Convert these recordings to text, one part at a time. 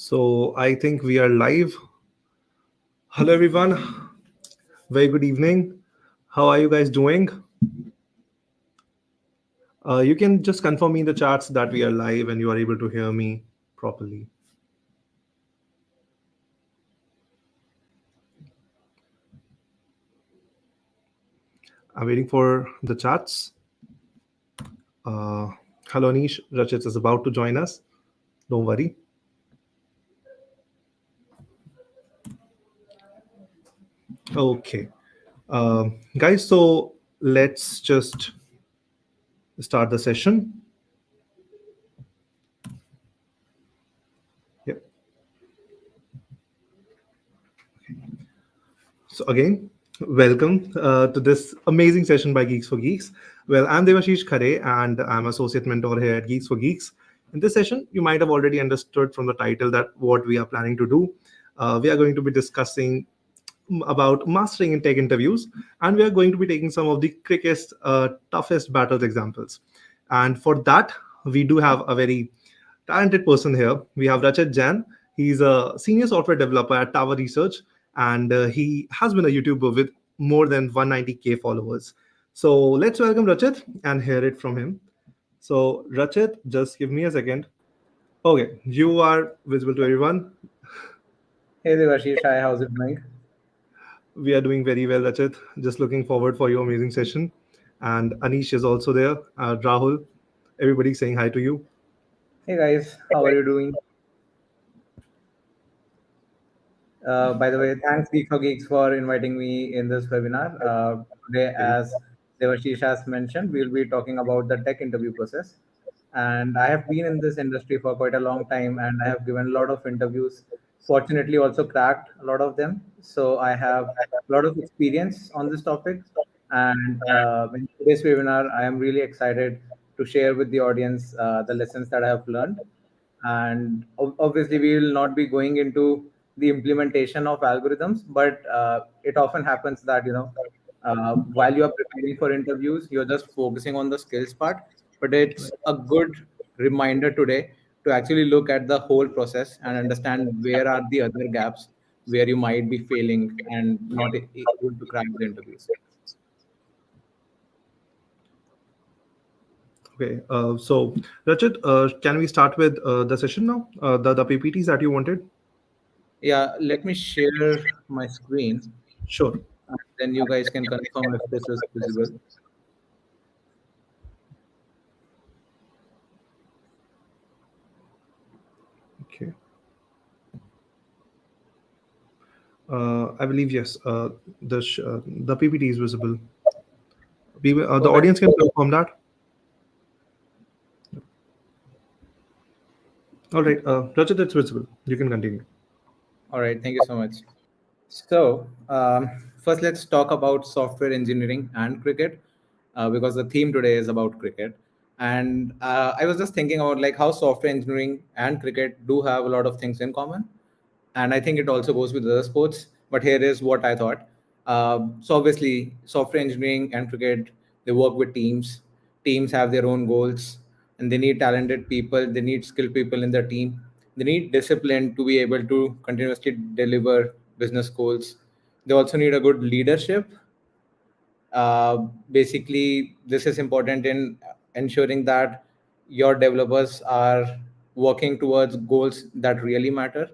So I think we are live. Hello, everyone. Very good evening. How are you guys doing? You can just confirm me in the chats that we are live and you are able to hear me properly. I'm waiting for the chats. Uh, Hello, Anish. Rachit is about to join us. Don't worry. Okay. Guys, so let's just start the session. Yep. So again, welcome to this amazing session by Geeks for Geeks. Well, I'm Devashish Khare and I'm associate mentor here at Geeks for Geeks. In this session, you might have already understood from the title that what we are planning to do. We are going to be discussing about mastering in tech interviews, and we are going to be taking some of the quickest, toughest battles examples. And for that, we do have a very talented person here. We have Rachit Jain. He's a senior software developer at Tower Research, and he has been a YouTuber with more than 190K followers. So let's welcome Rachit and hear it from him. So Rachit, just give me a second. Okay, you are visible to everyone. Hey Devashish, hi, how's it going? We are doing very well, Rachit. Just looking forward for your amazing session. And Anish is also there. Rahul, everybody saying hi to you. Hey guys, how are you doing? By the way, thanks Geek for Geeks for inviting me in this webinar. Today, as Devashish has mentioned, we'll be talking about the tech interview process. And I have been in this industry for quite a long time and I have given a lot of interviews. Fortunately, also cracked a lot of them. So I have a lot of experience on this topic. And in today's webinar, I am really excited to share with the audience the lessons that I have learned. And obviously we will not be going into the implementation of algorithms, but it often happens that while you are preparing for interviews you're just focusing on the skills part, but it's a good reminder today to actually look at the whole process and understand where are the other gaps where you might be failing and not able to crack the interviews. Okay, so Rachit, can we start with the session now? The PPTs that you wanted? Yeah, let me share my screen, Sure. and then you guys can confirm if this is visible. Okay. I believe yes. The PPT is visible. The Perfect. audience can confirm that. All right, Rachit, it's visible. You can continue. All right, thank you so much. So, first, let's talk about software engineering and cricket, because the theme today is about cricket. And I was just thinking about like how software engineering and cricket do have a lot of things in common, and I think it also goes with other sports. But here is what I thought. So obviously, software engineering and cricket, they work with teams. Teams have their own goals, and they need talented people. They need skilled people in their team. They need discipline to be able to continuously deliver business goals. They also need a good leadership. Basically, this is important in ensuring that your developers are working towards goals that really matter.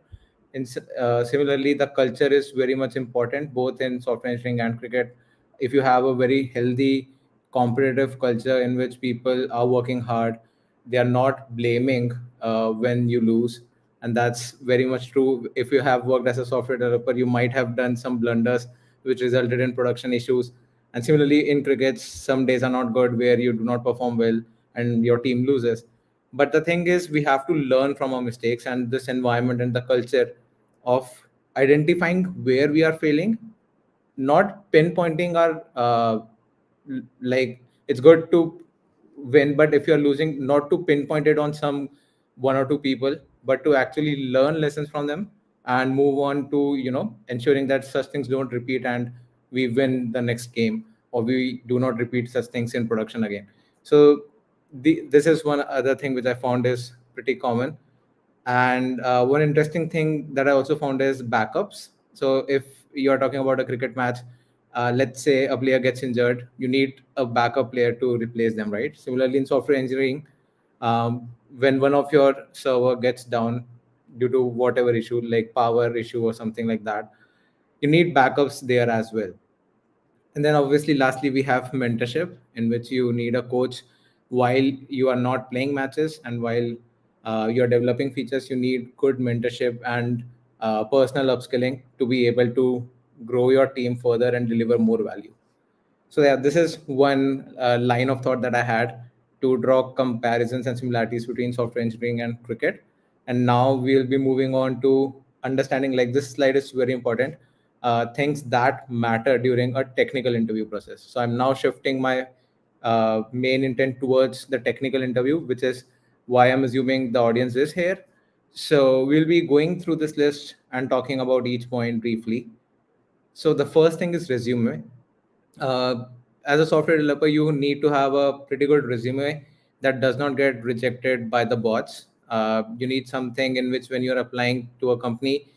And similarly, the culture is very much important both in software engineering and cricket. If you have a very healthy competitive culture in which people are working hard, they are not blaming when you lose, and that's very much true. If you have worked as a software developer, you might have done some blunders which resulted in production issues. And similarly, in cricket, some days are not good where you do not perform well and your team loses. But the thing is, we have to learn from our mistakes, and this environment and the culture of identifying where we are failing, not pinpointing our like it's good to win, but if you're losing, not to pinpoint it on some one or two people, but to actually learn lessons from them and move on to ensuring that such things don't repeat and we win the next game, or we do not repeat such things in production again. So this is one other thing which I found is pretty common. And one interesting thing that I also found is backups. So if you are talking about a cricket match, let's say a player gets injured, you need a backup player to replace them, right? Similarly, in software engineering, when one of your server gets down due to whatever issue, like power issue or something like that, you need backups there as well. And then obviously, lastly, we have mentorship, in which you need a coach while you are not playing matches and while you're developing features. You need good mentorship and personal upskilling to be able to grow your team further and deliver more value. So yeah, this is one line of thought that I had to draw comparisons and similarities between software engineering and cricket. And now we'll be moving on to understanding, like, this slide is very important, things that matter during a technical interview process. So I'm now shifting my main intent towards the technical interview, which is why I'm assuming the audience is here. So we'll be going through this list and talking about each point briefly. So the first thing is resume. uh, as a software developer, you need to have a pretty good resume that does not get rejected by the bots. You need something in which when you're applying to a company,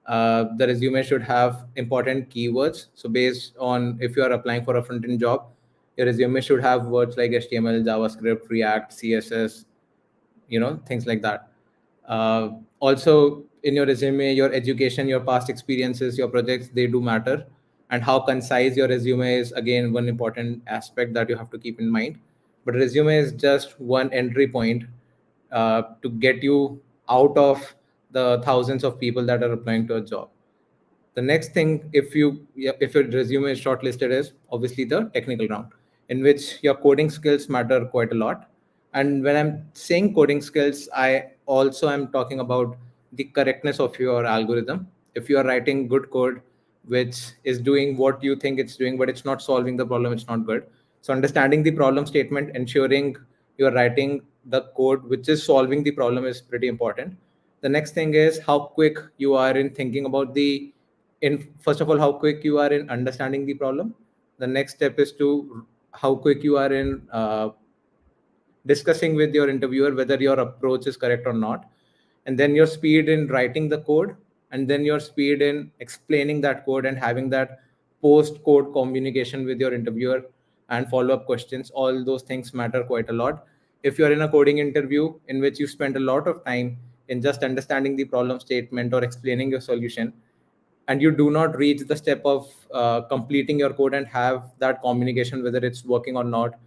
the resume should have important keywords. So based on if you are applying for a front-end job, your resume should have words like HTML, JavaScript, React, CSS, things like that. Also, in your resume, your education, your past experiences, your projects, they do matter. And how concise your resume is, again, one important aspect that you have to keep in mind. But resume is just one entry point to get you out of the thousands of people that are applying to a job. The next thing, if your resume is shortlisted, is obviously the technical round, in which your coding skills matter quite a lot. And when I'm saying coding skills, I also am talking about the correctness of your algorithm. If you are writing good code which is doing what you think it's doing, but it's not solving the problem, it's not good. So understanding the problem statement, ensuring you're writing the code which is solving the problem, is pretty important. The next thing is how quick you are in thinking about the in first of all, how quick you are in understanding the problem. The next step is to how quick you are in discussing with your interviewer whether your approach is correct or not, and then your speed in writing the code, and then your speed in explaining that code and having that post code communication with your interviewer and follow up questions. All those things matter quite a lot. If you're in a coding interview in which you spend a lot of time in just understanding the problem statement or explaining your solution, and you do not reach the step of completing your code and have that communication whether it's working or not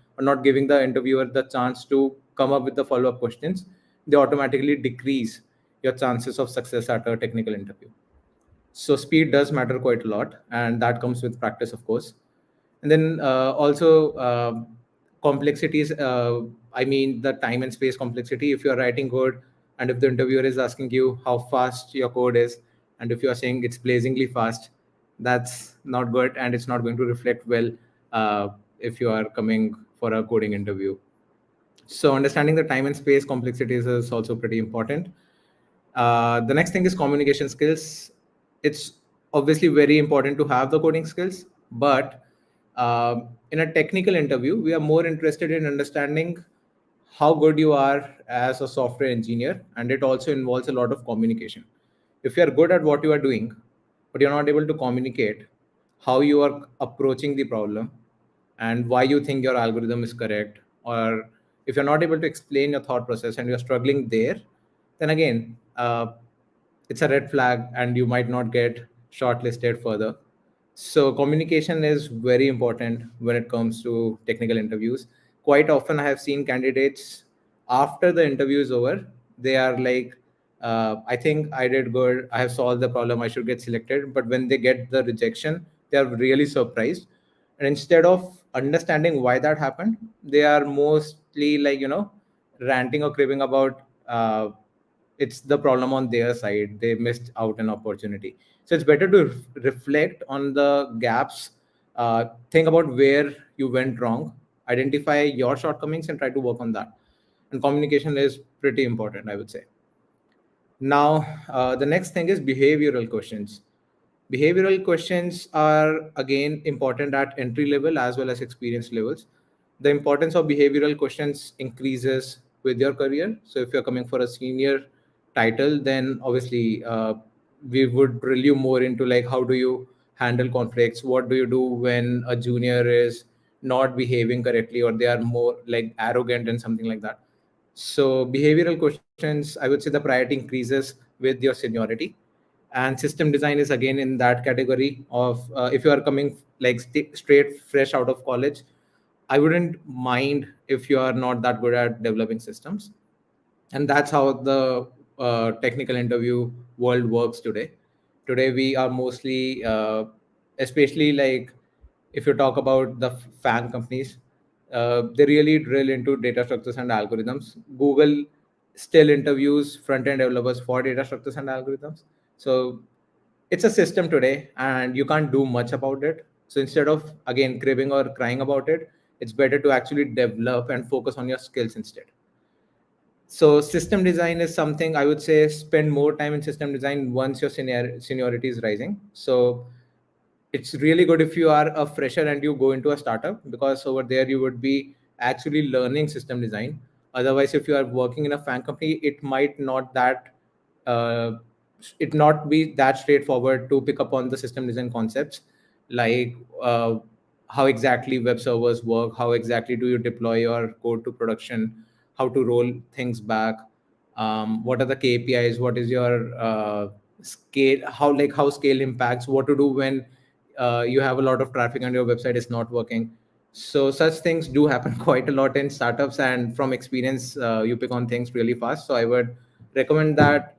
giving the interviewer the chance to come up with the follow up questions, they automatically decrease your chances of success at a technical interview. So speed does matter quite a lot, and that comes with practice, of course. And then also complexities. I mean the time and space complexity. If you are writing code, and if the interviewer is asking you how fast your code is, and if you are saying it's blazingly fast, that's not good, and it's not going to reflect well if you are coming for a coding interview. So understanding the time and space complexities is also pretty important. The next thing is communication skills. It's obviously very important to have the coding skills, but in a technical interview, we are more interested in understanding how good you are as a software engineer, and it also involves a lot of communication. If you are good at what you are doing, but you're not able to communicate how you are approaching the problem and why you think your algorithm is correct, or if you're not able to explain your thought process and you're struggling there, then again, it's a red flag and you might not get shortlisted further. So communication is very important when it comes to technical interviews. Quite often I have seen candidates, after the interview is over, they are like, I think I did good, I have solved the problem, I should get selected. But when they get the rejection, they are really surprised. And instead of understanding why that happened, they are mostly like, ranting or cribbing about it's the problem on their side, they missed out an opportunity. So it's better to reflect on the gaps, think about where you went wrong, identify your shortcomings and try to work on that. And communication is pretty important, I would say. Now, the next thing is behavioral questions. Behavioral questions are again important at entry level as well as experience levels. The importance of behavioral questions increases with your career. So if you're coming for a senior title, then obviously we would drill you more into like how do you handle conflicts, what do you do when a junior is not behaving correctly or they are more like arrogant and something like that. So behavioral questions, I would say the priority increases with your seniority. And system design is again in that category of if you are coming like straight fresh out of college, I wouldn't mind if you are not that good at developing systems. And that's how the technical interview world works today. Today we are mostly especially like if you talk about the fan companies, they really drill into data structures and algorithms. Google still interviews front end developers for data structures and algorithms. So it's a system today and you can't do much about it. So instead of again cribbing or crying about it, it's better to actually develop and focus on your skills instead. So system design is something I would say spend more time in system design once your seniority is rising. So it's really good if you are a fresher and you go into a startup, because over there you would be actually learning system design. Otherwise, if you are working in a fan company, it might not that uh, it not be that straightforward to pick up on the system design concepts, like how exactly web servers work, how exactly do you deploy your code to production, how to roll things back, what are the KPIs, what is your scale, how scale impacts, what to do when you have a lot of traffic and your website is not working. So such things do happen quite a lot in startups, and from experience, you pick on things really fast. So I would recommend that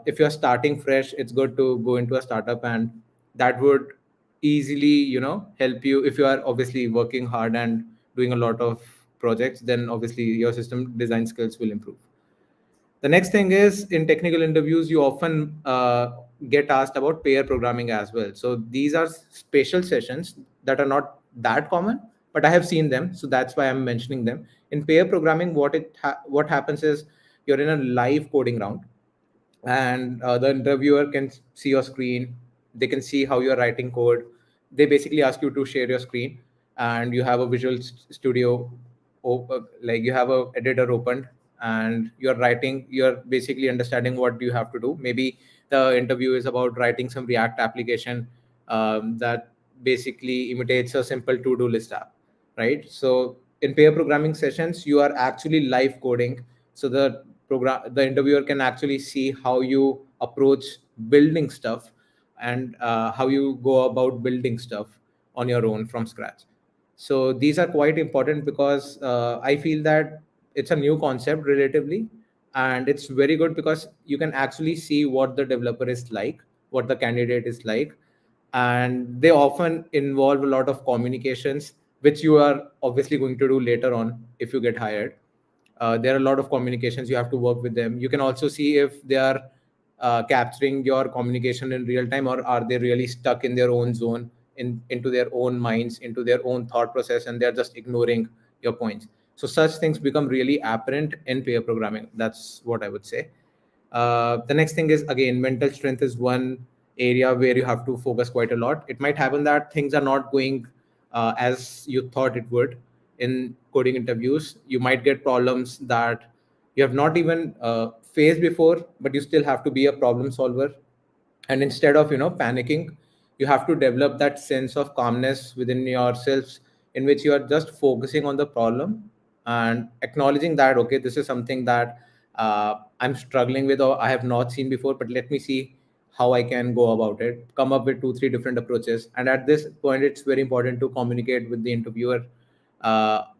if you're starting fresh, it's good to go into a startup, and that would easily help you. If you are obviously working hard and doing a lot of projects, then obviously your system design skills will improve. The next thing is in technical interviews, you often get asked about pair programming as well. So these are special sessions that are not that common, but I have seen them, so that's why I'm mentioning them. In pair programming, what happens is you're in a live coding round, and the interviewer can see your screen, they can see how you're writing code. They basically ask you to share your screen, and you have a visual studio like you have a editor opened, and you're writing, you're basically understanding what you have to do. Maybe the interview is about writing some React application that basically imitates a simple to-do list app, right? So in pair programming sessions, you are actually live coding. So the interviewer can actually see how you approach building stuff, and how you go about building stuff on your own from scratch. So these are quite important because I feel that it's a new concept relatively, and it's very good because you can actually see what the developer is like, what the candidate is like. And they often involve a lot of communications, which you are obviously going to do later on if you get hired. There are a lot of communications, you have to work with them. You can also see if they are capturing your communication in real time, or are they really stuck in their own zone, into their own minds, into their own thought process, and they're just ignoring your points. So such things become really apparent in pair programming. That's what I would say. The next thing is again, mental strength is one area where you have to focus quite a lot. It might happen that things are not going as you thought it would in coding interviews. You might get problems that you have not even faced before, but you still have to be a problem solver. And instead of panicking, you have to develop that sense of calmness within yourselves, in which you are just focusing on the problem and acknowledging that okay, this is something that I'm struggling with or I have not seen before, but let me see how I can go about it, come up with 2 3 different approaches. And at this point, it's very important to communicate with the interviewer,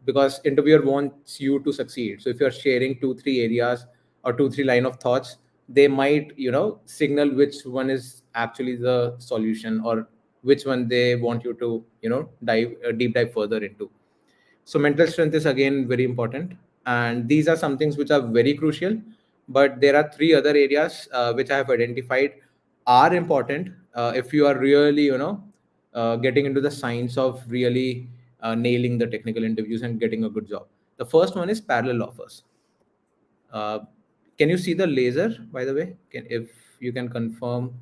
because interviewer wants you to succeed. So if you're sharing 2 3 areas or 2 3 line of thoughts, they might signal which one is actually the solution, or which one they want you to dive deep dive further into. So mental strength is again very important, and these are some things which are very crucial. But there are 3 other areas which I have identified are important if you are really getting into the science of really nailing the technical interviews and getting a good job. The first one is parallel offers. uh, can you see the laser, by the way? If you can confirm,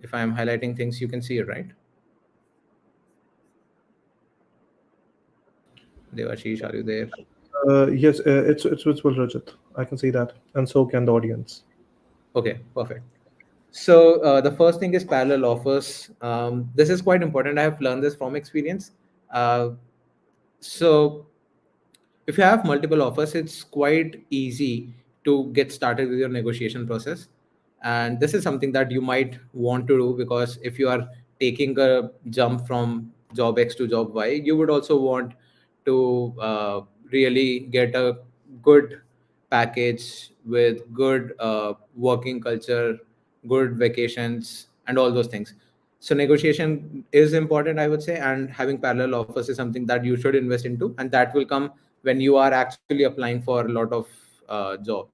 if I am highlighting things, you can see it, right? Devashish, are you there? Yes, it's visible, Rajat. I can see that, and so can the audience. Okay, perfect. So the first thing is parallel offers. This is quite important. I have learned this from experience. Uh, so if you have multiple offers, it's quite easy to get started with your negotiation process. And this is something that you might want to do, because if you are taking a jump from job X to job Y, you would also want to really get a good package with good working culture, good vacations, and all those things. So negotiation is important, I would say, and having parallel offers is something that you should invest into, and that will come when you are actually applying for a lot of jobs.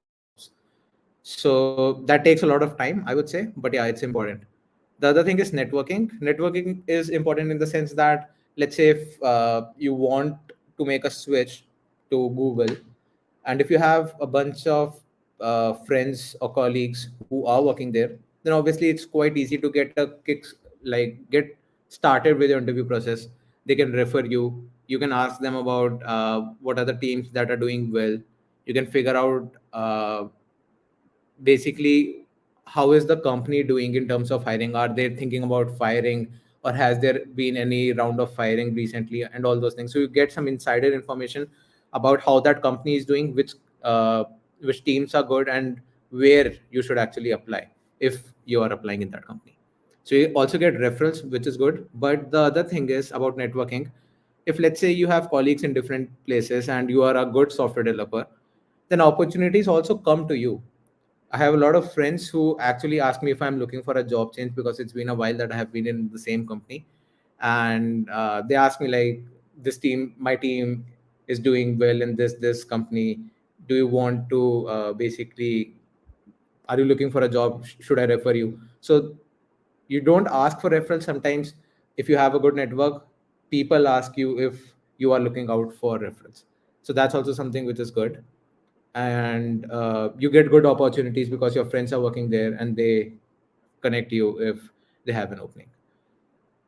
So that takes a lot of time, I would say, but yeah, it's important. The other thing is networking is important in the sense that, let's say if you want to make a switch to Google, and if you have a bunch of friends or colleagues who are working there, then obviously it's quite easy to get a get started with your interview process. They can refer you. You can ask them about what are the teams that are doing well. You can figure out basically how is the company doing in terms of hiring. Are they thinking about firing, or has there been any round of firing recently, and all those things. So you get some insider information about how that company is doing, which teams are good, and where you should actually apply if you are applying in that company. So you also get referrals, which is good. But the other thing is about networking. If, let's say, you have colleagues in different places and you are a good software developer, then opportunities also come to you. I have a lot of friends who actually ask me if I'm looking for a job change, because it's been a while that I have been in the same company, and they ask me like, my team is doing well in this company. Do you want to basically, are you looking for a job? Should I refer you? So you don't ask for referral sometimes. If you have a good network, people ask you if you are looking out for referrals. So that's also something which is good. And you get good opportunities because your friends are working there and they connect you if they have an opening.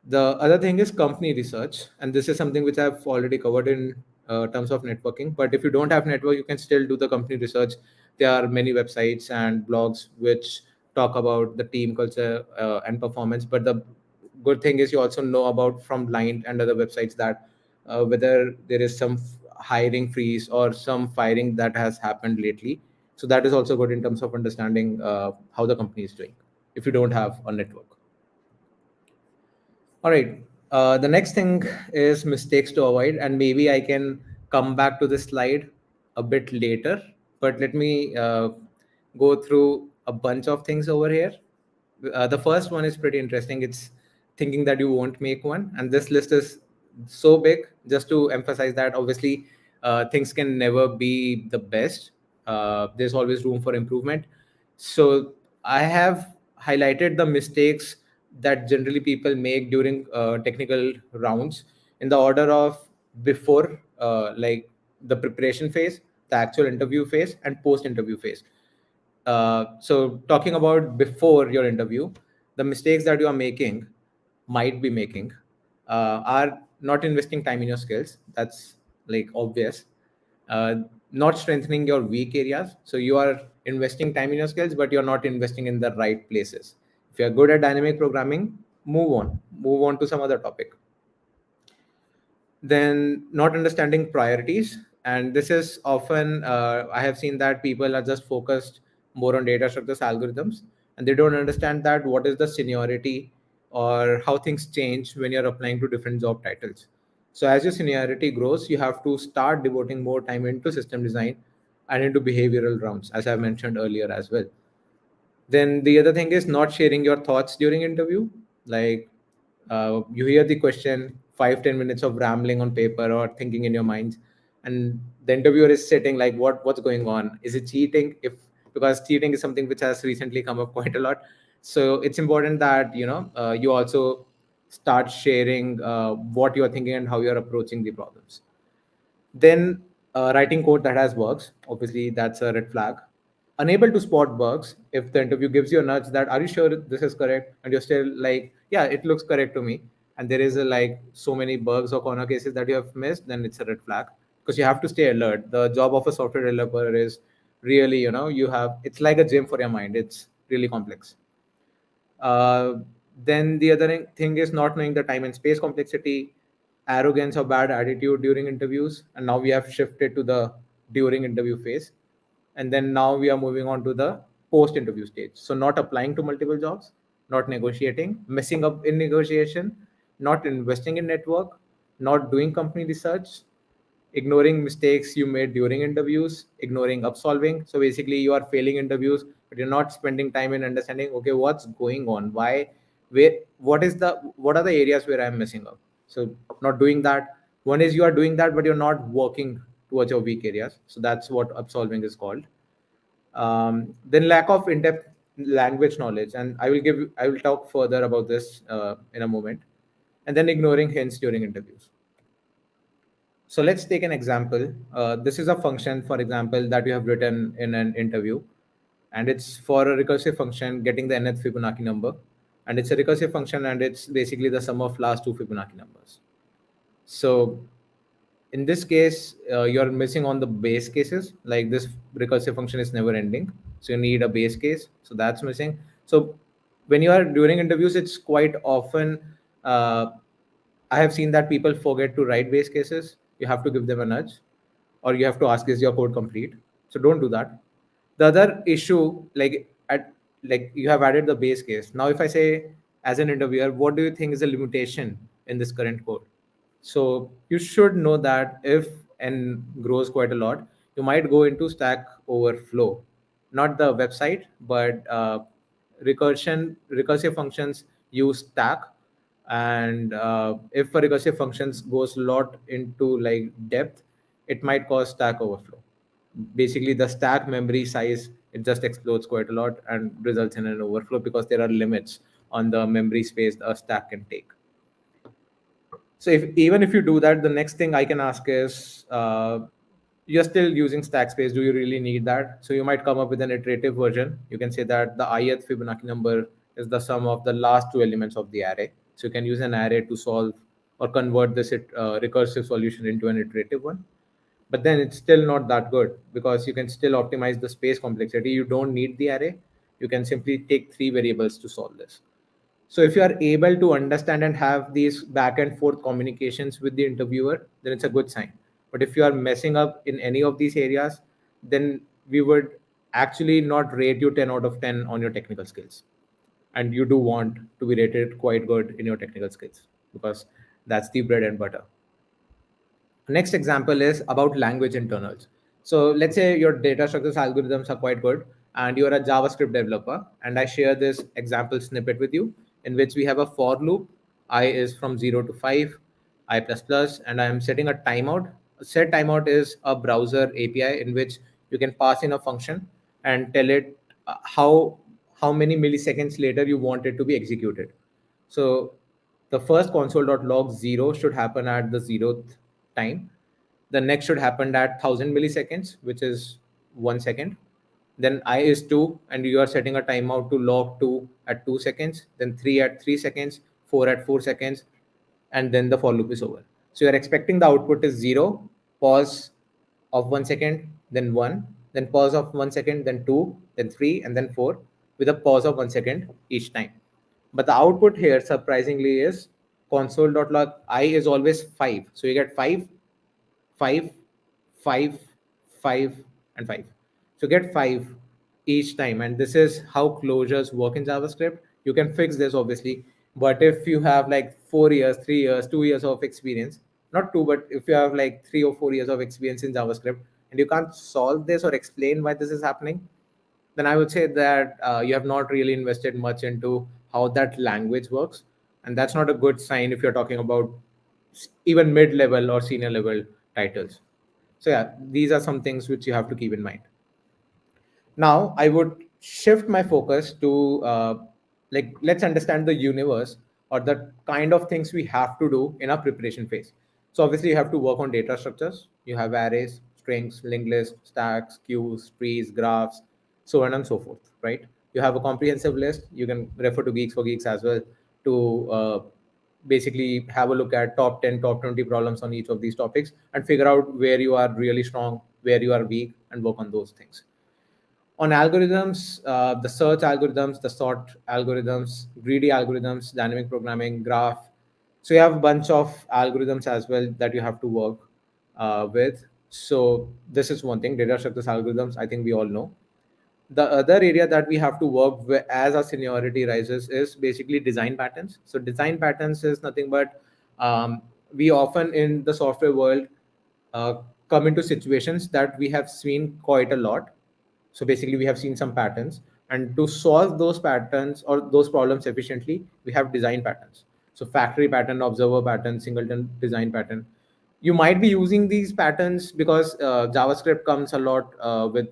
The other thing is company research, and this is something which I've already covered in terms of networking. But if you don't have network, you can still do the company research. There are many websites and blogs which talk about the team culture and performance. But the good thing is you also know about from Blind and other websites that whether there is some hiring freeze or some firing that has happened lately. So that is also good in terms of understanding how the company is doing if you don't have a network. All right. The next thing is mistakes to avoid, and maybe I can come back to this slide a bit later. But let me go through a bunch of things over here. The first one is pretty interesting. It's thinking that you won't make one, and this list is so big. Just to emphasize that, obviously, things can never be the best. There's always room for improvement. So I have highlighted the mistakes that generally people make during technical rounds in the order of before, the preparation phase, the actual interview phase, and post interview phase. So talking about before your interview, the mistakes that you are making, might be making, are not investing time in your skills. That's like obvious. uh, Not strengthening your weak areas. So you are investing time in your skills, but you're not investing in the right places. If you're good at dynamic programming, move on to some other topic. Then not understanding priorities, and this is often, I have seen that people are just focused more on data structures, algorithms, and they don't understand that what is the seniority or how things change when you're applying to different job titles. So as your seniority grows, you have to start devoting more time into system design and into behavioral rounds, as I mentioned earlier as well. Then the other thing is not sharing your thoughts during interview. Like, you hear the question, 5-10 minutes of rambling on paper or thinking in your mind, and the interviewer is sitting like, what's going on? Is it cheating? If Because cheating is something which has recently come up quite a lot. So it's important that you also start sharing what you're thinking and how you're approaching the problems. Then writing code that has bugs, obviously that's a red flag. Unable to spot bugs. If the interview gives you a nudge that, are you sure this is correct, and you're still like, yeah, it looks correct to me, and there is a like so many bugs or corner cases that you have missed, then it's a red flag. because you have to stay alert. The job of a software developer is really, it's like a gym for your mind. It's really complex. uh, then the other thing is not knowing the time and space complexity, arrogance or bad attitude during interviews. And now we have shifted to the during interview phase. And then now we are moving on to the post interview stage. So, not applying to multiple jobs, not negotiating, messing up in negotiation, not investing in network, not doing company research, ignoring mistakes you made during interviews, ignoring upsolving. So basically, you are failing interviews, but you're not spending time in understanding, okay, what's going on, why, where, what are the areas where I'm messing up. So not doing that. One is you are doing that, but you're not working towards your weak areas. So that's what upsolving is called. Then lack of in-depth language knowledge, and I will talk further about this in a moment. And then ignoring hints during interviews. So let's take an example. This is a function, for example, that you have written in an interview, and it's for a recursive function getting the nth Fibonacci number. And it's a recursive function, and it's basically the sum of last two Fibonacci numbers. So in this case, you're missing on the base cases. Like this recursive function is never ending, so you need a base case. So that's missing. So when you are during interviews, it's quite often. Uh, I have seen that people forget to write base cases. You have to give them a nudge, or you have to ask, "Is your code complete?" So don't do that. The other issue, like you have added the base case. Now, if I say as an interviewer, what do you think is a limitation in this current code? So you should know that if n grows quite a lot, you might go into Stack Overflow, not the website, but recursive functions use Stack. And if a recursive functions goes a lot into like depth, it might cause Stack Overflow. Basically, the stack memory size, it just explodes quite a lot and results in an overflow because there are limits on the memory space a stack can take. So if you do that, the next thing I can ask is, you're still using stack space. Do you really need that? So you might come up with an iterative version. You can say that the ith Fibonacci number is the sum of the last two elements of the array. So you can use an array to solve or convert this recursive solution into an iterative one. But then it's still not that good because you can still optimize the space complexity. You don't need the array. You can simply take three variables to solve this. So if you are able to understand and have these back and forth communications with the interviewer, then it's a good sign. But if you are messing up in any of these areas, then we would actually not rate you 10 out of 10 on your technical skills. And you do want to be rated quite good in your technical skills because that's the bread and butter. Next example is about language internals. So let's say your data structures algorithms are quite good and you're a JavaScript developer. And I share this example snippet with you in which we have a for loop. I is from 0 to 5, I plus plus, and I am setting a timeout. A set timeout is a browser API in which you can pass in a function and tell it how many milliseconds later you want it to be executed. So the first console.log 0 should happen at the 0th time. The next should happen at 1000 milliseconds, which is 1 second. Then I is 2, and you are setting a timeout to log 2 at 2 seconds, then 3 at 3 seconds, 4 at 4 seconds, and then the for loop is over. So you're expecting the output is 0, pause of 1 second, then 1, then pause of 1 second, then 2, then 3, and then 4, with a pause of 1 second each time. But the output here, surprisingly, is console.log I is always 5. So you get 5, 5, 5, 5, and 5. So get 5 each time. And this is how closures work in JavaScript. You can fix this obviously. But if you have like 4 years, 3 years, 2 years of experience, not two, but if you have like 3 or 4 years of experience in JavaScript and you can't solve this or explain why this is happening, then I would say that you have not really invested much into how that language works. And that's not a good sign if you're talking about even mid level or senior level titles. So, yeah, these are some things which you have to keep in mind. Now, I would shift my focus to let's understand the universe or the kind of things we have to do in our preparation phase. So, obviously, you have to work on data structures. You have arrays, strings, linked lists, stacks, queues, trees, graphs, so on and so forth, right? You have a comprehensive list. You can refer to Geeks for Geeks as well to basically have a look at top 10, top 20 problems on each of these topics and figure out where you are really strong, where you are weak, and work on those things. On algorithms, the search algorithms, the sort algorithms, greedy algorithms, dynamic programming, graph. So you have a bunch of algorithms as well that you have to work with. So this is one thing, data structures algorithms, I think we all know. The other area that we have to work with as our seniority rises is basically design patterns. So design patterns is nothing but we often in the software world uh, come into situations that we have seen quite a lot. So basically we have seen some patterns, and to solve those patterns or those problems efficiently, we have design patterns. So factory pattern, observer pattern, singleton design pattern. You might be using these patterns because JavaScript comes a lot with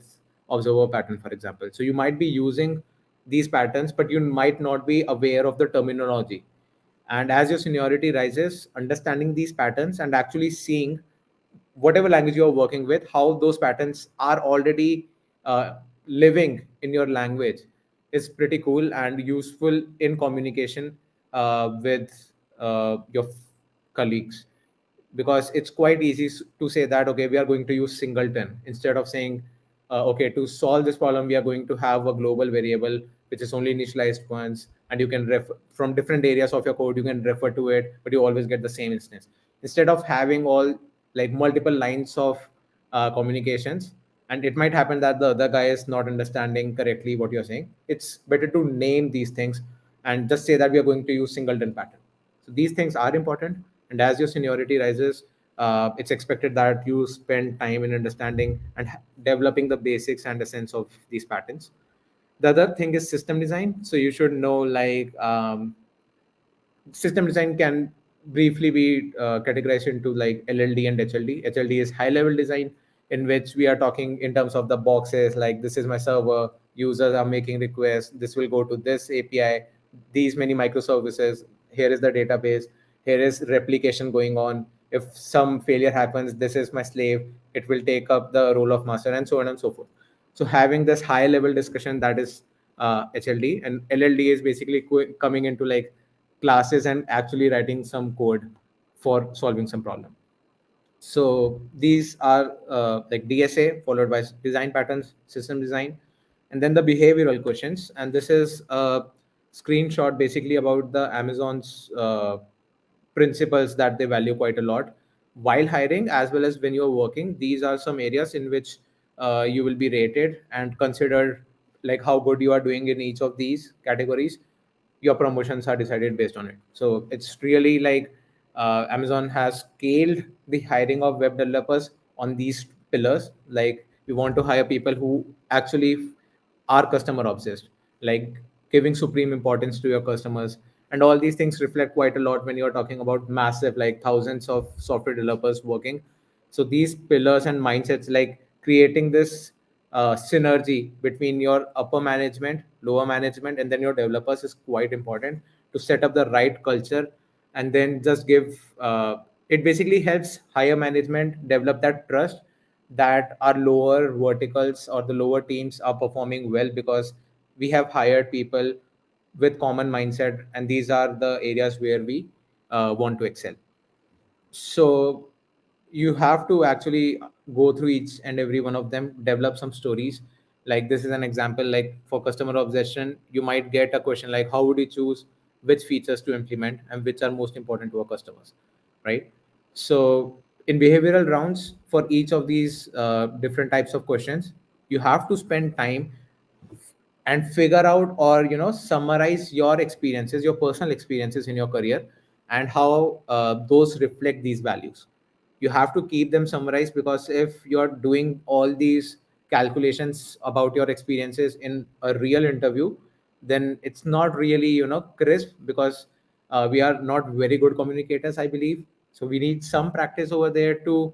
observer pattern, for example. So you might be using these patterns, but you might not be aware of the terminology. And as your seniority rises, understanding these patterns and actually seeing whatever language you're working with, how those patterns are already living in your language is pretty cool and useful in communication with your colleagues, because it's quite easy to say that okay, we are going to use singleton instead of saying okay, to solve this problem we are going to have a global variable which is only initialized once, and you can refer from different areas of your code, you can refer to it, but you always get the same instance instead of having all like multiple lines of communications. And it might happen that the other guy is not understanding correctly what you're saying. It's better to name these things and just say that we are going to use singleton pattern. So these things are important, and as your seniority rises, it's expected that you spend time in understanding and developing the basics and essence of these patterns. The other thing is system design. So you should know like system design can briefly be categorized into like LLD and HLD. HLD is high level design, in which we are talking in terms of the boxes, like this is my server, users are making requests, this will go to this API, these many microservices, here is the database, here is replication going on. If some failure happens, this is my slave, it will take up the role of master, and so on and so forth. So having this high level discussion, that is HLD, and LLD is basically coming into like classes and actually writing some code for solving some problem. So these are like DSA followed by design patterns, system design, and then the behavioral questions. And this is a screenshot basically about the Amazon's principles that they value quite a lot while hiring as well as when you're working. These are some areas in which you will be rated and considered, like how good you are doing in each of these categories. Your promotions are decided based on it. So it's really like Amazon has scaled the hiring of web developers on these pillars. Like we want to hire people who actually are customer obsessed, like giving supreme importance to your customers. And all these things reflect quite a lot when you're talking about massive, like thousands of software developers working. So these pillars and mindsets, like creating this synergy between your upper management, lower management, and then your developers is quite important to set up the right culture. And then just give it basically helps higher management develop that trust that our lower verticals or the lower teams are performing well, because we have hired people with common mindset, and these are the areas where we want to excel. So you have to actually go through each and every one of them, develop some stories. Like this is an example, like for customer obsession, you might get a question like how would you choose which features to implement and which are most important to our customers, right? So in behavioral rounds for each of these different types of questions, you have to spend time and figure out, or summarize your experiences, your personal experiences in your career, and how those reflect these values. You have to keep them summarized, because if you're doing all these calculations about your experiences in a real interview, then it's not really crisp, because we are not very good communicators, I believe. So we need some practice over there to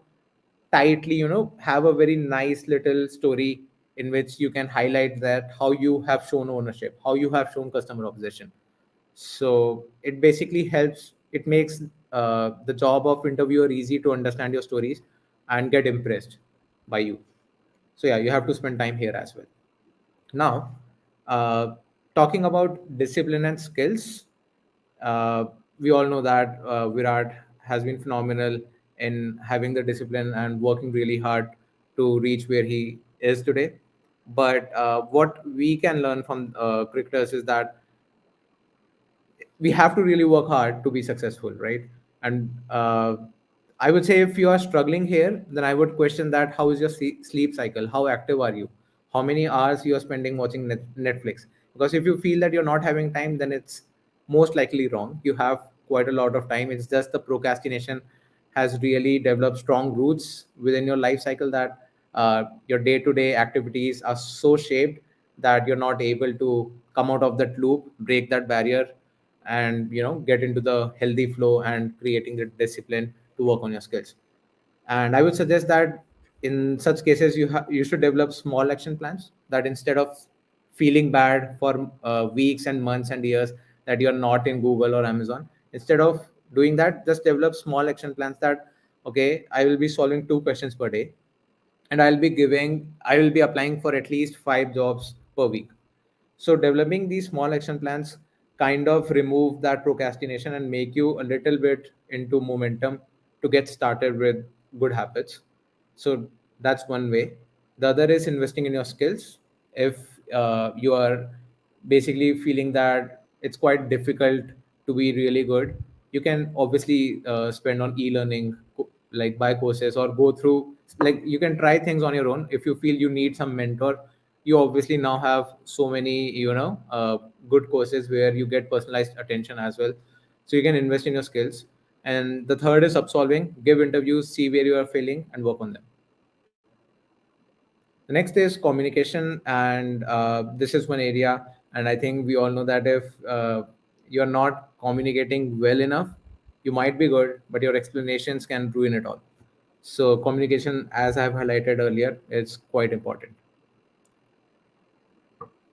tightly have a very nice little story in which you can highlight that how you have shown ownership, how you have shown customer obsession. So it basically helps, it makes the job of interviewer easy to understand your stories and get impressed by you. So yeah, you have to spend time here as well. Now, talking about discipline and skills, uh, we all know that Virat has been phenomenal in having the discipline and working really hard to reach where he is today. But what we can learn from cricketers is that we have to really work hard to be successful, right? And I would say if you are struggling here, then I would question that how is your sleep cycle? How active are you? How many hours you are spending watching Netflix? Because if you feel that you're not having time, then it's most likely wrong. You have quite a lot of time. It's just the procrastination has really developed strong roots within your life cycle, that your day-to-day activities are so shaped that you're not able to come out of that loop, break that barrier, and get into the healthy flow and creating the discipline to work on your skills. And I would suggest that in such cases you should develop small action plans, that instead of feeling bad for weeks and months and years that you're not in Google or Amazon, instead of doing that, just develop small action plans that, okay, I will be solving 2 questions per day, and I will be applying for at least 5 jobs per week. So developing these small action plans kind of remove that procrastination and make you a little bit into momentum to get started with good habits. So that's one way. The other is investing in your skills. If you are basically feeling that it's quite difficult to be really good, you can obviously spend on e-learning, like buy courses or go through, like you can try things on your own. If you feel you need some mentor, you obviously now have so many good courses where you get personalized attention as well. So you can invest in your skills. And the third is absolving, give interviews, see where you are failing and work on them. The next is communication, and this is one area. And I think we all know that if you're not communicating well enough, you might be good, but your explanations can ruin it all. So communication, as I've highlighted earlier, is quite important.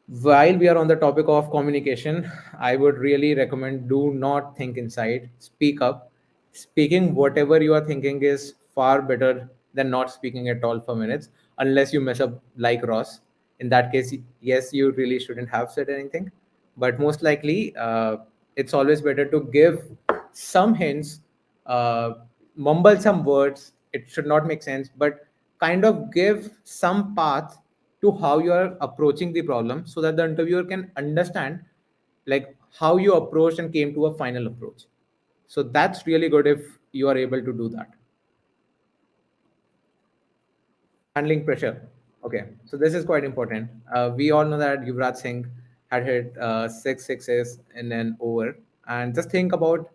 While we are on the topic of communication, I would really recommend, do not think inside, speak up. Speaking whatever you are thinking is far better than not speaking at all for minutes, unless you mess up like Ross. In that case, yes, you really shouldn't have said anything. But most likely, it's always better to give some hints, uh, mumble some words. It should not make sense, but kind of give some path to how you are approaching the problem, so that the interviewer can understand like how you approached and came to a final approach. So that's really good if you are able to do that. Handling pressure. Okay, so this is quite important. We all know that Yuvraj Singh had hit 6 sixes in an over, and just think about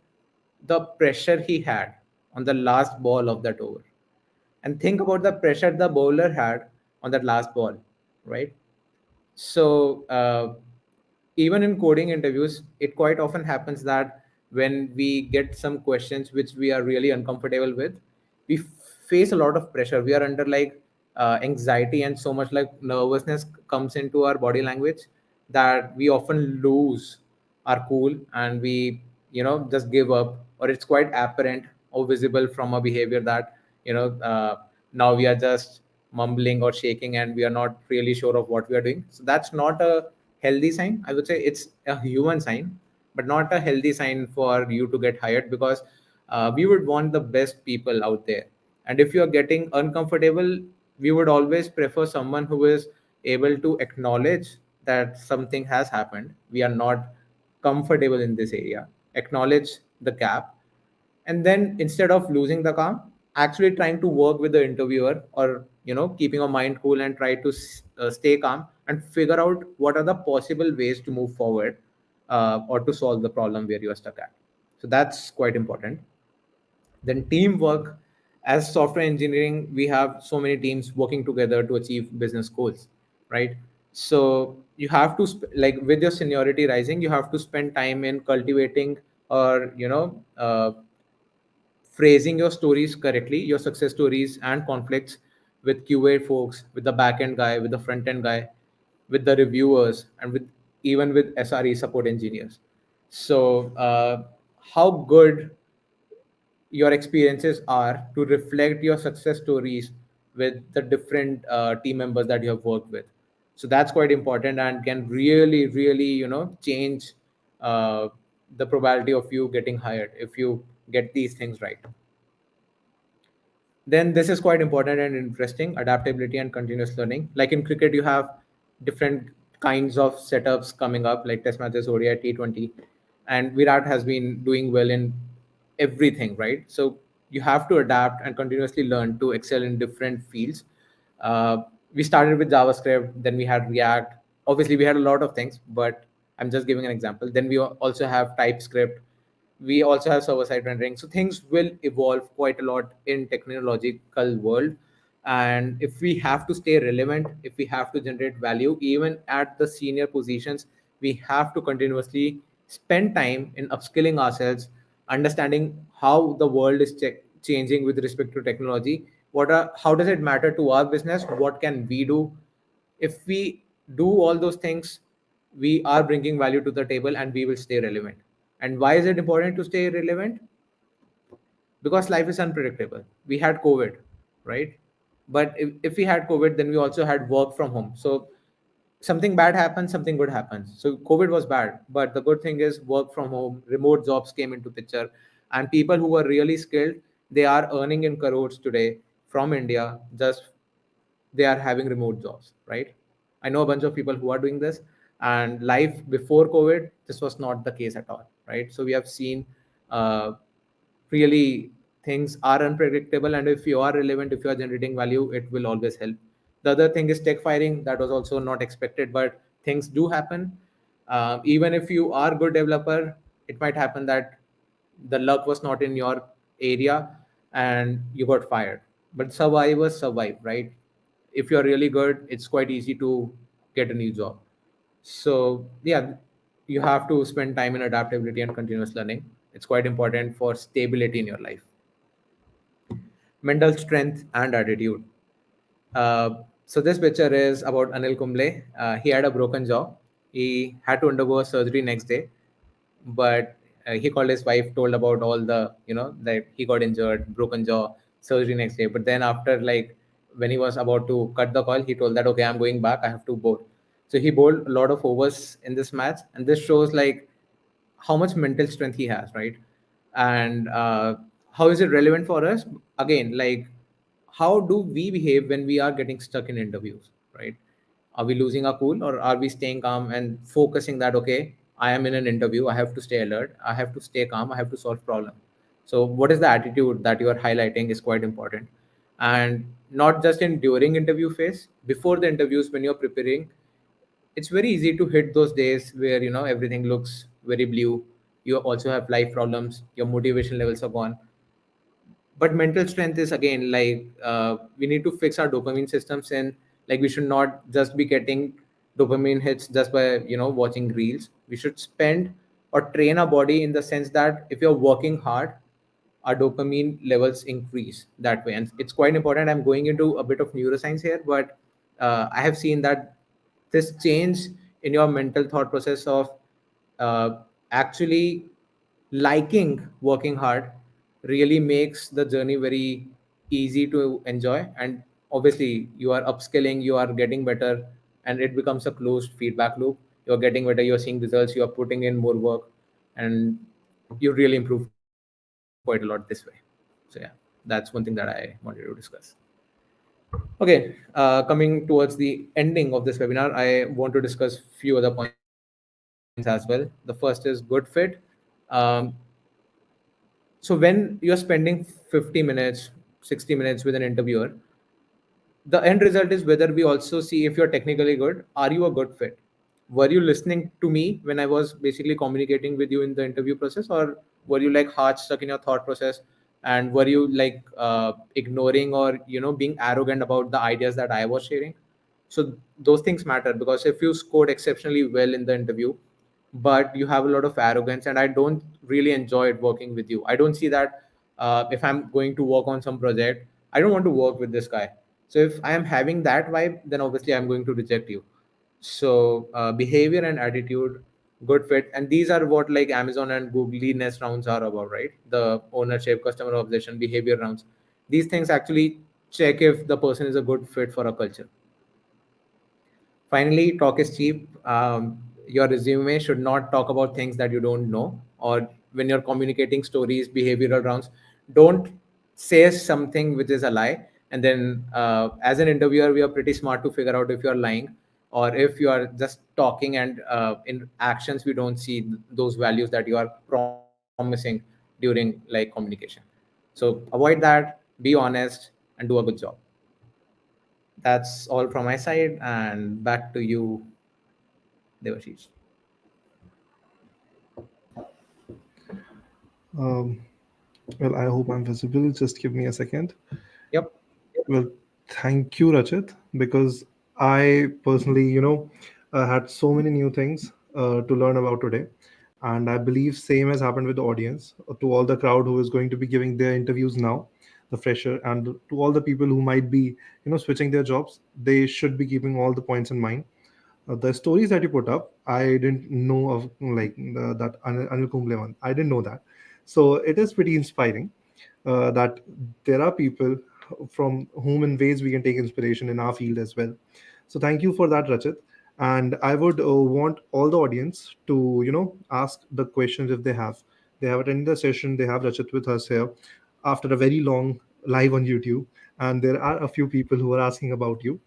the pressure he had on the last ball of that over, and think about the pressure the bowler had on that last ball, right? So even in coding interviews, it quite often happens that when we get some questions which we are really uncomfortable with, we face a lot of pressure. We are under like anxiety, and so much like nervousness comes into our body language that we often lose our cool, and we just give up, or it's quite apparent or visible from our behavior that now we are just mumbling or shaking, and we are not really sure of what we are doing. So that's not a healthy sign. I would say it's a human sign, but not a healthy sign for you to get hired, because we would want the best people out there. And if you are getting uncomfortable, we would always prefer someone who is able to acknowledge that something has happened. We are not comfortable in this area. Acknowledge the gap, and then instead of losing the calm, actually trying to work with the interviewer, or keeping your mind cool and try to stay calm and figure out what are the possible ways to move forward, or to solve the problem where you are stuck at. So that's quite important. Then teamwork. As software engineering, we have so many teams working together to achieve business goals, right? So you have to like with your seniority rising, you have to spend time in cultivating, or phrasing your stories correctly, your success stories and conflicts, with QA folks, with the back end guy, with the front end guy, with the reviewers, and with even with SRE support engineers. So how good your experiences are to reflect your success stories with the different team members that you have worked with. So that's quite important and can really change uh, the probability of you getting hired if you get these things right. Then this is quite important and interesting: adaptability and continuous learning. Like in cricket, you have different kinds of setups coming up, like test matches, ODI, T20, and Virat has been doing well in everything, right? So you have to adapt and continuously learn to excel in different fields. We started with JavaScript, then we had React. Obviously we had a lot of things, but I'm just giving an example. Then we also have TypeScript, we also have server side rendering. So things will evolve quite a lot in technological world. And if we have to stay relevant, if we have to generate value even at the senior positions, we have to continuously spend time in upskilling ourselves, understanding how the world is changing with respect to technology. How does it matter to our business? What can we do? If we do all those things, we are bringing value to the table and we will stay relevant. And why is it important to stay relevant? Because life is unpredictable. We had COVID, right? But if we had COVID, then we also had work from home. So something bad happens, something good happens. So COVID was bad, but the good thing is work from home, remote jobs came into picture, and people who were really skilled, they are earning in crores today from India. Just they are having remote jobs, right? I know a bunch of people who are doing this, and life before COVID, this was not the case at all, right? So we have seen uh, really things are unpredictable, and if you are relevant, if you are generating value, it will always help. The other thing is tech firing. That was also not expected, but things do happen. Even if you are good developer, it might happen that the luck was not in your area and you got fired. But survivors survive, right? If you're really good, it's quite easy to get a new job. So yeah, you have to spend time in adaptability and continuous learning. It's quite important for stability in your life. Mental strength and attitude. So this picture is about Anil Kumble. He had a broken jaw. He had to undergo a surgery next day, but he called his wife, told about all the, that he got injured, broken jaw, surgery next day. But then after, like, when he was about to cut the call, he told that, okay, I'm going back, I have to bowl. So he bowled a lot of overs in this match, and this shows like how much mental strength he has, right? And how is it relevant for us? Again, like, how do we behave when we are getting stuck in interviews, right? Are we losing our cool, or are we staying calm and focusing that, okay, I am in an interview, I have to stay alert, I have to stay calm, I have to solve problem. So what is the attitude that you are highlighting is quite important. And not just in during interview phase, before the interviews, when you're preparing, it's very easy to hit those days where everything looks very blue. You also have life problems, your motivation levels are gone. But mental strength is, again, like, we need to fix our dopamine systems, and like, we should not just be getting dopamine hits just by watching reels. We should spend or train our body in the sense that if you're working hard, our dopamine levels increase that way. And it's quite important. I'm going into a bit of neuroscience here, but I have seen that this change in your mental thought process of actually liking working hard really makes the journey very easy to enjoy. And obviously you are upskilling, you are getting better, and it becomes a closed feedback loop. You're getting better, you're seeing results, you're putting in more work, and you really improve quite a lot this way. So yeah, that's one thing that I wanted to discuss. Okay, coming towards the ending of this webinar, I want to discuss few other points as well. The first is good fit. Um, so when you're spending 50 minutes, 60 minutes with an interviewer, the end result is whether we also see if you're technically good. Are you a good fit? Were you listening to me when I was basically communicating with you in the interview process, or were you like hard stuck in your thought process, and were you like ignoring or being arrogant about the ideas that I was sharing? So those things matter, because if you scored exceptionally well in the interview but you have a lot of arrogance, and I don't really enjoy it working with you. I don't see that if I'm going to work on some project, I don't want to work with this guy. So if I am having that vibe, then obviously I'm going to reject you. So behavior and attitude, good fit, and these are what like Amazon and Googliness rounds are about, right? The ownership, customer obsession, behavior rounds. These things actually check if the person is a good fit for a culture. Finally, talk is cheap. your resume should not talk about things that you don't know, or when you're communicating stories, behavioral rounds, don't say something which is a lie. And then as an interviewer, we are pretty smart to figure out if you're lying or if you are just talking, and in actions we don't see those values that you are promising during like communication. So avoid that, be honest, and do a good job. That's all from my side, and back to you, Devashish. Um, well, I hope I'm visible. Just give me a second. Yep. Well, thank you, Rachit, because I personally, had so many new things to learn about today. And I believe same has happened with the audience, to all the crowd who is going to be giving their interviews now, the fresher, and to all the people who might be, switching their jobs. They should be keeping all the points in mind. The stories that you put up, I didn't know of, like that Anil Kumble one. I didn't know that. So it is pretty inspiring that there are people from whom in ways we can take inspiration in our field as well. So thank you for that, Rachit. And I would want all the audience to, ask the questions if they have. They have attended the session. They have Rachit with us here after a very long live on YouTube, and there are a few people who are asking about you.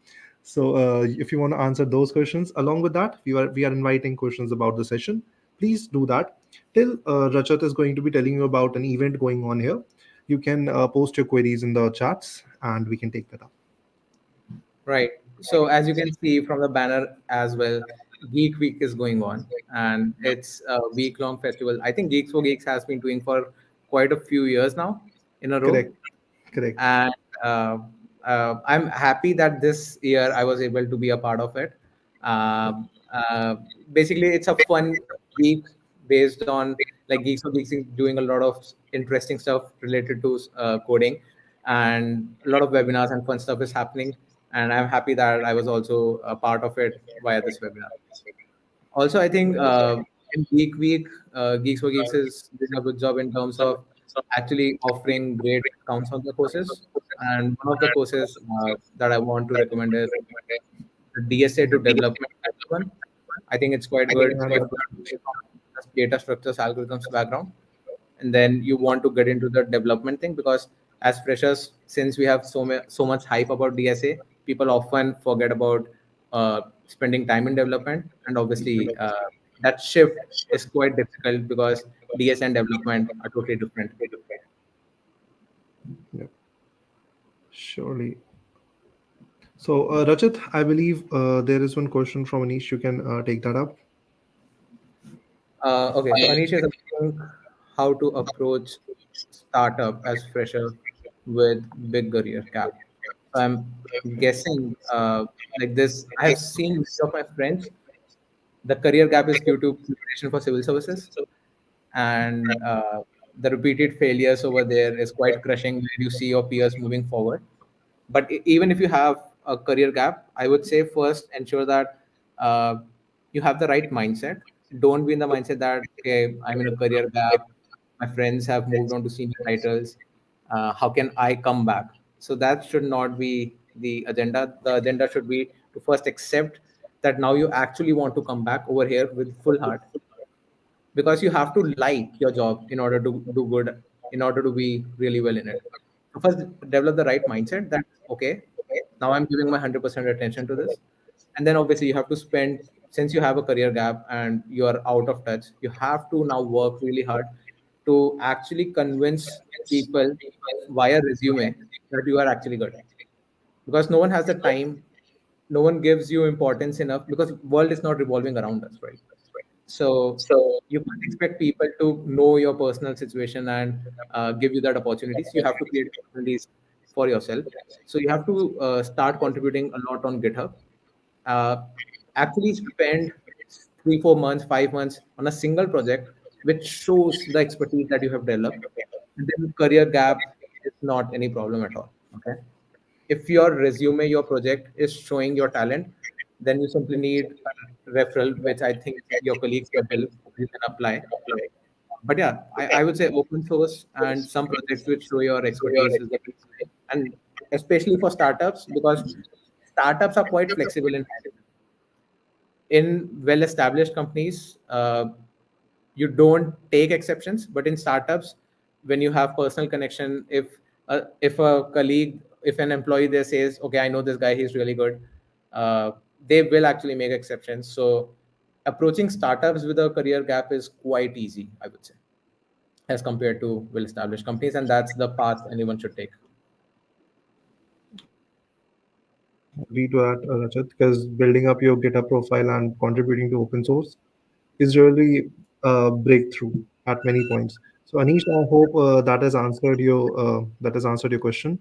So if you want to answer those questions, along with that, we are inviting questions about the session. Please do that. Till Rachit is going to be telling you about an event going on here. You can post your queries in the chats, and we can take that up. Right. So as you can see from the banner as well, Geek Week is going on, and it's a week-long festival. I think Geeks for Geeks has been doing for quite a few years now in a row, Correct. Correct. and I'm happy that this year I was able to be a part of it. Um uh, Basically, it's a fun week based on like Geeks for Geeks is doing a lot of interesting stuff related to coding, and a lot of webinars and fun stuff is happening. And I'm happy that I was also a part of it via this webinar. Also, I think in Geek Week, Geeks for Geeks is doing a good job in terms of actually offering great discounts on the courses. And one of the courses that I want to recommend is the DSA to development one. I think it's quite good if you're from just data structures, algorithms background, and then you want to get into the development thing, because as freshers, since we have so much hype about DSA, people often forget about spending time in development, and obviously that shift is quite difficult because DSA and development are totally different. Yeah, surely. So, Rachit, I believe there is one question from Anish. You can take that up. Okay, so Anish is asking how to approach startup as fresher with big career gap. So I'm guessing like this. I have seen many of my friends. The career gap is due to preparation for civil services, and the repeated failures over there is quite crushing when you see your peers moving forward. But even if you have a career gap, I would say first ensure that uh, you have the right mindset. Don't be in the mindset that, okay, I'm in a career gap, my friends have moved on to senior titles, how can I come back? So that should not be the agenda. The agenda should be to first accept that now you actually want to come back over here with full heart, because you have to like your job in order to do good, in order to be really well in it. So first develop the right mindset that, okay, now I'm giving my 100% attention to this. And then obviously you have to spend, since you have a career gap and you are out of touch, you have to now work really hard to actually convince people via resume that you are actually good, because no one has the time, no one gives you importance enough, because world is not revolving around us, right? So you can't expect people to know your personal situation and give you that opportunities. You have to create opportunities for yourself. So you have to start contributing a lot on GitHub. Uh, Actually spend 3 4 months, 5 months on a single project which shows the expertise that you have developed, and then career gap is not any problem at all. Okay, if your resume, your project is showing your talent, then you simply need a referral, which I think your colleagues can help. You can apply. But yeah, I would say open source and some projects which show your expertise is the best way. And especially for startups, because startups are quite flexible in hiring. in well-established companies, you don't take exceptions, but in startups, when you have personal connection, if a colleague, if an employee there says, okay, I know this guy, he's really good, uh, they will actually make exceptions. So approaching startups with a career gap is quite easy, I would say, as compared to well-established companies, and that's the path anyone should take. Agree to that, Rajat, because building up your GitHub profile and contributing to open source is really a breakthrough at many points. So Anish, I hope that has answered your question.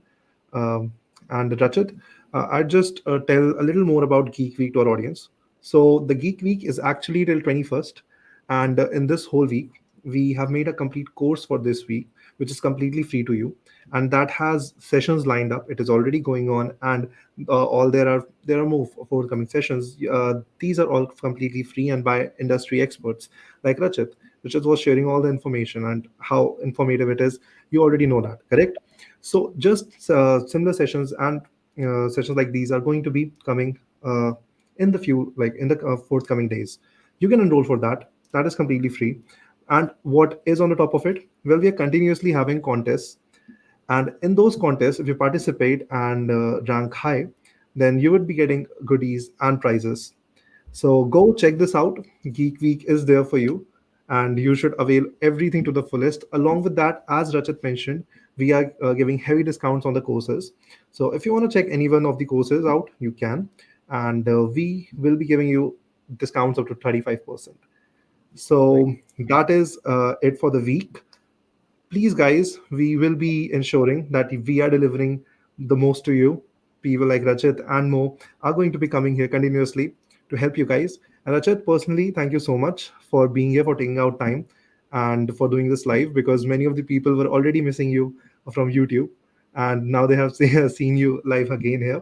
Um, and Rachit, I'd just tell a little more about Geek Week to our audience. So the Geek Week is actually till 21st, and in this whole week, we have made a complete course for this week, which is completely free to you, and that has sessions lined up. It is already going on, and all there are more forthcoming sessions. These are all completely free and by industry experts like Rachit. Rachit was sharing all the information and how informative it is. You already know that, correct? So just similar sessions and sessions like these are going to be coming in the forthcoming days. You can enroll for that. That is completely free. And what is on the top of it? Well, we are continuously having contests, and in those contests, if you participate and rank high, then you would be getting goodies and prizes. So go check this out. Geek Week is there for you, and you should avail everything to the fullest. Along with that, as Rachit mentioned, we are giving heavy discounts on the courses. So if you want to check any one of the courses out, you can, and we will be giving you discounts up to 35%. Right. So that is it for the week. Please, guys, we will be ensuring that we are delivering the most to you. People like Rachit and Mo are going to be coming here continuously to help you guys. And Rachit, personally, thank you so much for being here, for taking out time, and for doing this live, because many of the people were already missing you from YouTube, and now they have seen you live again here.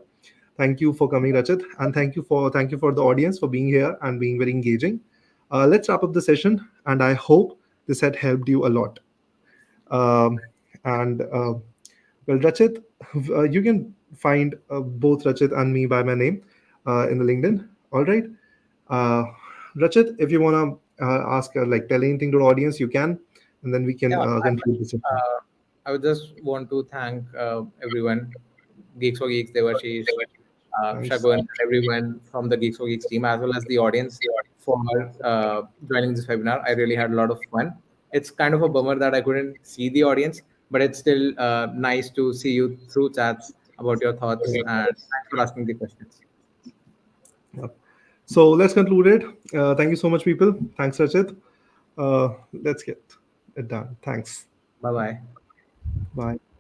Thank you for coming, Rachit, and thank you for the audience for being here and being very engaging. Let's wrap up the session, and I hope this had helped you a lot. Um, and well, Rachit, you can find both Rachit and me by my name in the LinkedIn. All right. Uh, Rachit, if you want to ask, tell anything to the audience, you can, and then we can Yeah, conclude the session. I would just want to thank everyone, Geeks for Geeks, Devashish, Thanks. Shagun, and everyone from the Geeks for Geeks team, as well as the audience for joining this webinar. I really had a lot of fun. It's kind of a bummer that I couldn't see the audience, but it's still nice to see you through chats about your thoughts, and thanks for asking the questions. Yep. So let's conclude it. Thank you so much, people. Thanks, Rachit. Let's get it done. Thanks. Bye bye. Bye.